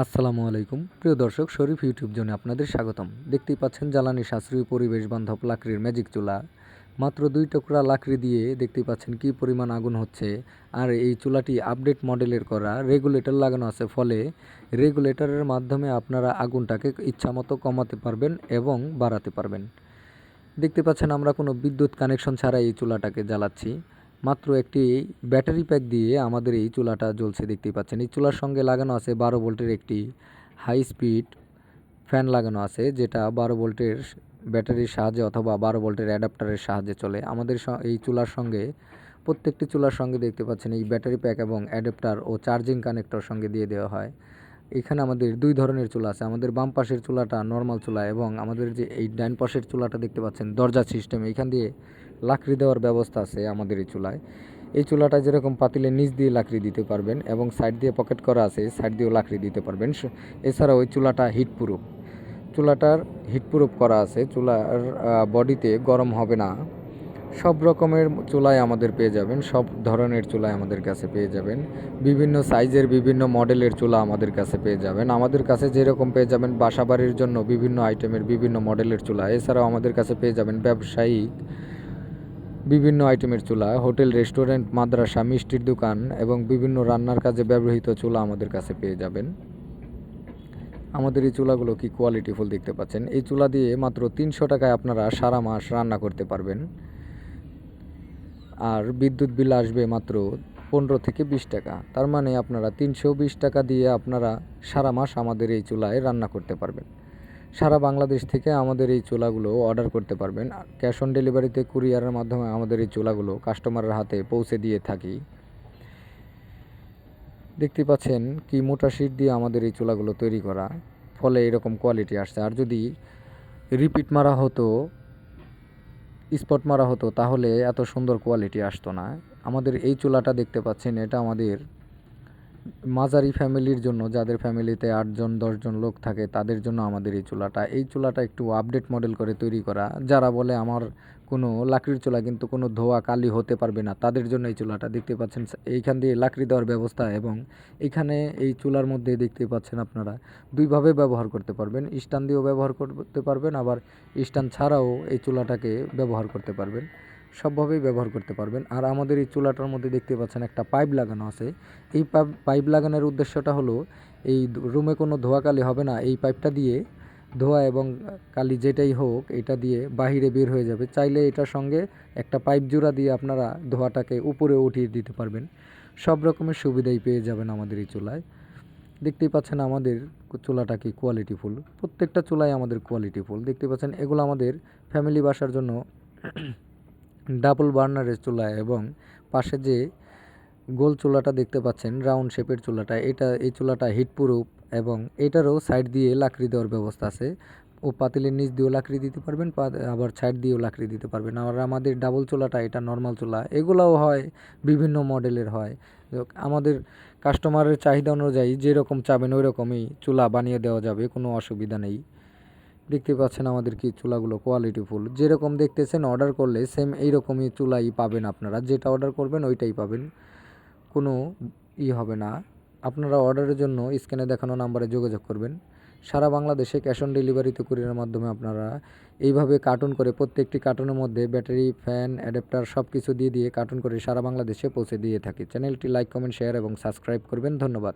আসসালামু আলাইকুম প্রিয় দর্শক, শরীফ ইউটিউব জোনে আপনাদের স্বাগতম। দেখতেই পাচ্ছেন জ্বালানি সাশ্রয়ী পরিবেশ বান্ধব লাকড়ির ম্যাজিক চুলা। মাত্র 2 টুকরা লাকড়ি দিয়ে দেখতেই পাচ্ছেন কী পরিমাণ আগুন হচ্ছে। আর এই চুলাটি আপডেট মডেলের করা, রেগুলেটর লাগানো আছে, ফলে রেগুলেটরের মাধ্যমে আপনারা আগুনটাকে ইচ্ছামতো কমাতে পারবেন এবং বাড়াতে পারবেন। দেখতে পাচ্ছেন আমরা কোনো বিদ্যুৎ কানেকশন ছাড়াই এই চুলাটাকে জ্বালাচ্ছি। মাত্র একটি ব্যাটারি প্যাক দিয়ে আমাদের এই চুলাটা জ্বলছে। দেখতেই পাচ্ছেন এই চুলার সঙ্গে লাগানো আছে 12 ভোল্টের একটি হাই স্পিড ফ্যান লাগানো আছে, যেটা 12 ভোল্টের ব্যাটারির সাহায্যে অথবা 12 ভোল্টের অ্যাডাপ্টারের সাহায্যে চলে। আমাদের এই চুলার সঙ্গে, প্রত্যেকটি চুলার সঙ্গে দেখতে পাচ্ছেন এই ব্যাটারি প্যাক এবং অ্যাডাপ্টার ও চার্জিং কানেক্টর সঙ্গে দিয়ে দেওয়া হয়। এখানে আমাদের 2 ধরনের চুলা আছে। আমাদের বাম পাশের চুলাটা নর্মাল চুলা এবং আমাদের যে এই ডান পাশের চুলাটা দেখতে পাচ্ছেন দরজা সিস্টেম, এখান দিয়ে লাকড়ি দেওয়ার ব্যবস্থা আছে আমাদের এই চুলায়। এই চুলাটা যেরকম পাতিলের নিচ দিয়ে লাকড়ি দিতে পারবেন এবং সাইড দিয়ে পকেট করা আছে, সাইড দিয়েও লাকড়ি দিতে পারবেন। এছাড়াও ওই চুলাটা হিটপ্রুফ, চুলাটার হিটপ্রুফ করা আছে, চুলার বডিতে গরম হবে না। সব রকমের চুলাই আমাদের পেয়ে যাবেন, সব ধরনের চুলাই আমাদের কাছে পেয়ে যাবেন। বিভিন্ন সাইজের বিভিন্ন মডেলের চুলা আমাদের কাছে পেয়ে যাবেন। আমাদের কাছে যেরকম পেয়ে যাবেন বাসাবাড়ির জন্য বিভিন্ন আইটেমের বিভিন্ন মডেলের চুলা, এছাড়াও আমাদের কাছে পেয়ে যাবেন ব্যবসায়িক বিভিন্ন আইটেমের চুলা, হোটেল, রেস্টুরেন্ট, মাদ্রাসা, মিষ্টির দোকান এবং বিভিন্ন রান্নার কাজে ব্যবহৃত চুলা আমাদের কাছে পেয়ে যাবেন। আমাদের এই চুলাগুলো কি কোয়ালিটিফুল দেখতে পাচ্ছেন। এই চুলা দিয়ে মাত্র 300 টাকায় আপনারা সারা মাস রান্না করতে পারবেন। আর বিদ্যুৎ বিল আসবে মাত্র 15 থেকে 20 টাকা। তার মানে আপনারা 320 টাকা দিয়ে আপনারা সারা মাস আমাদের এই চুলায় রান্না করতে পারবেন। সারা বাংলাদেশ থেকে আমাদের এই চুলাগুলো অর্ডার করতে পারবেন। ক্যাশ অন ডেলিভারিতে কুরিয়ারের মাধ্যমে আমাদের এই চুলাগুলো কাস্টমারের হাতে পৌঁছে দিয়ে থাকি। দেখতে পাচ্ছেন কি মোটা শীট দিয়ে আমাদের এই চুলাগুলো তৈরি করা, ফলে এরকম কোয়ালিটি আসছে। আর যদি রিপিট মারা হতো, স্পট মারা হতো, তাহলে এত সুন্দর কোয়ালিটি আসতো না। আমাদের এই চুলাটা দেখতে পাচ্ছেন, এটা আমাদের মাঝারি ফ্যামিলির জন্য, যাদের ফ্যামিলিতে 8 জন 10 জন লোক থাকে তাদের জন্য আমাদের এই চুলাটা একটু আপডেট মডেল করে তৈরি করা। যারা বলে আমার কোনো লাকড়ির চুলা কিন্তু কোনো ধোয়া কালি হতে পারবে না, তাদের জন্য এই চুলাটা। দেখতে পাচ্ছেন এইখান দিয়ে লাকড়ি দেওয়ার ব্যবস্থা এবং এখানে এই চুলার মধ্যে দেখতে পাচ্ছেন আপনারা দুইভাবে ব্যবহার করতে পারবেন। স্ট্যান্ড দিয়েও ব্যবহার করতে পারবেন, আবার স্ট্যান্ড ছাড়াও এই চুলাটাকে ব্যবহার করতে পারবেন। সবভাবেই ব্যবহার করতে পারবেন। আর আমাদের এই চুলাটার মধ্যে দেখতে পাচ্ছেন একটা পাইপ লাগানো আছে। এই পাইপ লাগানোর উদ্দেশ্যটা হলো এই রুমে কোনো ধোয়া কালি হবে না। এই পাইপটা দিয়ে ধোয়া এবং কালি যেটাই হোক এটা দিয়ে বাহিরে বের হয়ে যাবে। চাইলে এটার সঙ্গে একটা পাইপ জোড়া দিয়ে আপনারা ধোয়াটাকে উপরে উঠিয়ে দিতে পারবেন। সব রকমের সুবিধাই পেয়ে যাবেন আমাদের এই চুলায়। দেখতেই পাচ্ছেন আমাদের চুলাটা কি কোয়ালিটিফুল। প্রত্যেকটা চুলাই আমাদের কোয়ালিটিফুল। দেখতে পাচ্ছেন এগুলো আমাদের ফ্যামিলি বাসার জন্য ডাবল বার্নারের চুলা এবং পাশে যে গোল চুলাটা দেখতে পাচ্ছেন রাউন্ড শেপের চুলাটা, এই চুলাটা হিটপ্রুফ এবং এটারও সাইড দিয়ে লাকড়ি দেওয়ার ব্যবস্থা আছে। ও পাতিলের নিচ দিয়েও লাকড়ি দিতে পারবেন, আবার সাইড দিয়েও লাকড়ি দিতে পারবেন। আর আমাদের ডাবল চুলাটা এটা নর্মাল চুলা, এগুলোও হয় বিভিন্ন মডেলের হয়। আমাদের কাস্টমারের চাহিদা অনুযায়ী যেরকম চাবেন ওই রকমই চুলা বানিয়ে দেওয়া যাবে, কোনো অসুবিধা নেই। দেখতে পাচ্ছেন আমাদের কি চুলাগুলো কোয়ালিটিফুল। যেরকম দেখতেছেন অর্ডার করলে সেম এইরকমই চুলাই পাবেন আপনারা। যেটা অর্ডার করবেন ওইটাই পাবেন, কোনো হবে না। আপনারা অর্ডারের জন্য স্ক্রিনে দেখানো নাম্বারে যোগাযোগ করবেন। সারা বাংলাদেশে ক্যাশ অন ডেলিভারিতে কুরিয়ারের মাধ্যমে আপনারা এইভাবে কার্টুন করে, প্রত্যেকটি কার্টুনের মধ্যে ব্যাটারি, ফ্যান, অ্যাডাপ্টার সব কিছু দিয়ে কার্টুন করে সারা বাংলাদেশে পৌঁছে দিয়ে থাকি। চ্যানেলটি লাইক, কমেন্ট, শেয়ার এবং সাবস্ক্রাইব করবেন। ধন্যবাদ।